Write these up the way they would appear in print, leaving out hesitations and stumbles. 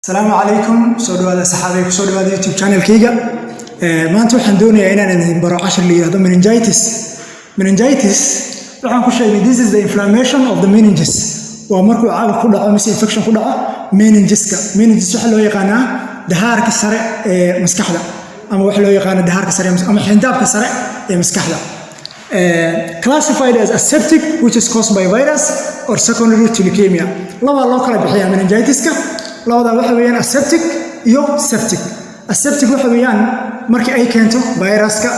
السلام عليكم سودوada saxaabay ku soo dhawaada YouTube channel-kayga maanta waxaan doonayaa inaan idin baro 10 liido meningitis waxaan ku sheegnay this is the inflammation of the meninges waa markuu caabuq ku dhaco mise infection ku dhaco meninges waxa loo yaqaanaa dahaarka sare ee maskaxda ama waxa loo yaqaanaa dahaarka sare ama xindaabka sare ee maskaxda classified as aseptic which is caused by virus or secondary to leukemia laba loo kala bixiyaa meningitis-ka labada waxa weeyaan aseptic iyo septic aseptic waxa weeyaan markii ay keento viruska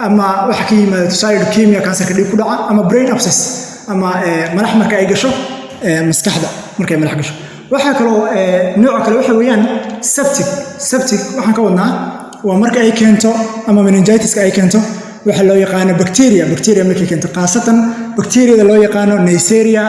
ama waxa ka yimaado tusaale leukemia kansarka dhib ku dhaca ama brain abscess ama malax marka ay gasho maskaxda markay malax gasho waxa kale oo nooc kale waxa weeyaan septic waxaan ka wadnaa waa marka ay keento ama meningitis-ka ay keento waxa loo yaqaan bacteria markay keento qaasatan bacteria loo yaqaan Neisseria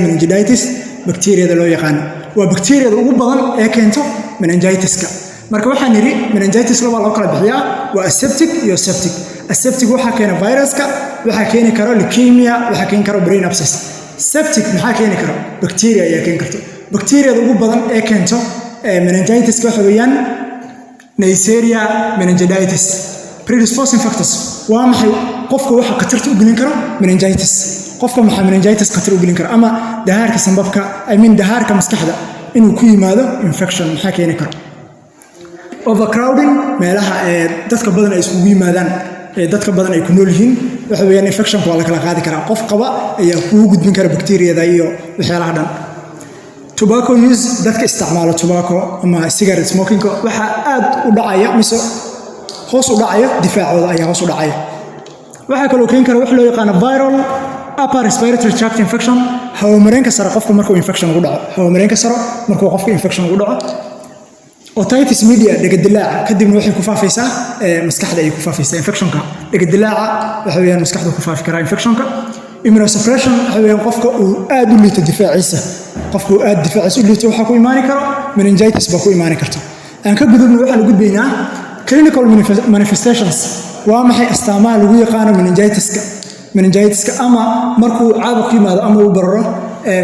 meningitis bacteria loo yaqaan waa bacteria ugu badan ee keento meningitis-ka marka waxaan niri meningitis laba loo kala bixiyaa waa aseptic iyo septic aseptic waxa keena viruska waxa keeni karo leukemia waxa keeni karo brain abscess septic maxaa keeni karo bacteria ayaa keeni karto bacteria ugu badan ee keento meningitis waxa weeyaan Neisseria meningitis predisposing factors waa maxay qofka waxa khatarta u gelin karo meningitis qofka maxaa meningitis khatar u gelin karo ama dahaarka sanbabka dahaarka maskaxda inuu ku yimaado infection maxaa keeni karo overcrowding meelaha dadka badan ay isku yimaadaan dadka badan ay ku nool yihiin waxa weeyaan infection waa la kala qaadi karaa qof qaba ayaa ku gudbin kara bacteria-da iyo waxyaalaha dhan tobacco use dadka isticmaalo tobacco ama cigarette smoking waxa aad u dhacaya mise hoos u dhacaya difaacooda ayaa hoos u dhacaya waxa kale oo keeni kara wax loo yaqaan viral upper respiratory tract infection hawo-mareenka sare qofka markuu infection ugu dhaco hawo-mareenka sare markuu qofka infection ugu dhaco otitis media dhegdilaaca kadibna waxay ku faafaysaa maskaxda ay ku faafaysaa infectionka dhegdilaaca waxa weeyaan maskaxda ku faafi kara infectionka immunosuppression waxa weeyaan qofka uu aad u liito difaaciisa qofka uu aad difaaciisa u liito waxa ku imaan karo meningitis ba ku imaan karto aan ka gudubno waxa lagu gudbaynaa clinical manifestations waa maxay astaamaha lagu yaqaan meningitis-ka ama markuu caabuq yimaado ama uu bararo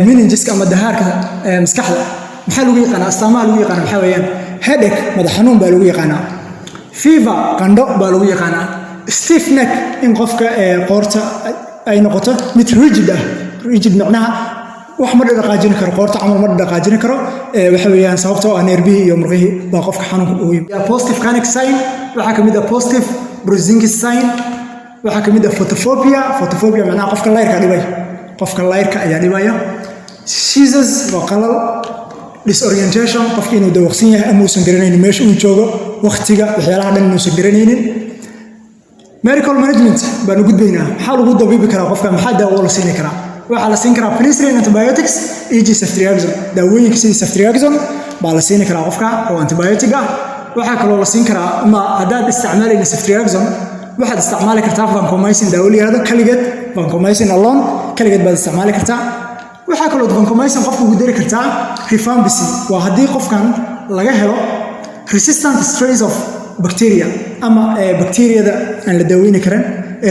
meningiska ama dahaarka maskaxda maxaa lagu yaqaan astaamaha lagu yaqaan waxa weeyaan headache madax xanuun baa lagu yaqaan fever qandho baa lagu yaqaan stiff neck in qofka qoorta ay noqoto mid rigid macnaha wax ma dhaqaajin karo qoorta camal ma dhaqaajin karo waxa weeyaan sababtoo ah nerbihi iyo murqihii baa qofka xanuunka u yimaada positive chronic sign waxa kamid ah positive bruising sign waxa kamid ah photophobia macnaha qofka layrka ayaa dhibaya seizures waa qalal disorientation qofka inuu dawaqsan yahay ama uusan garanaynin meesha uu joogo waqtiga waxyaalaha dhan uusan garanaynin medical management baan u gudbaynaa maxaa lagu dabiibi karaa qofka maxaa daawo la siin karaa waxa la siin karaa penicillin antibiotics ceftriaxone daawooyinka sida ceftriaxone baa la siin karaa qofka oo antibiotic ah waxa kale oo la siin karaa ama hadaad isticmaalayna ceftriaxone waxaad isticmaali kartaa vancomycin daawo la yiraahdo kaligeed vancomycin alone kaligeed baad isticmaali kartaa waxa kale oo vancomycin qofku ugu dari kartaa rifampicin waa haddii qofkan laga helo resistant strains of bacteria ama bacteria-da aan la daaweyni karin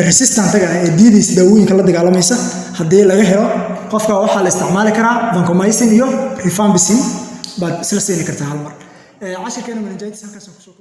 resistant-ga diidaysa daawooyinka la dagaalamaysa haddii laga helo qofka waxaa la isticmaali karaa vancomycin iyo rifampicin baad isla siini kartaa hal mar cashirkeena meningitis halkaas ku soo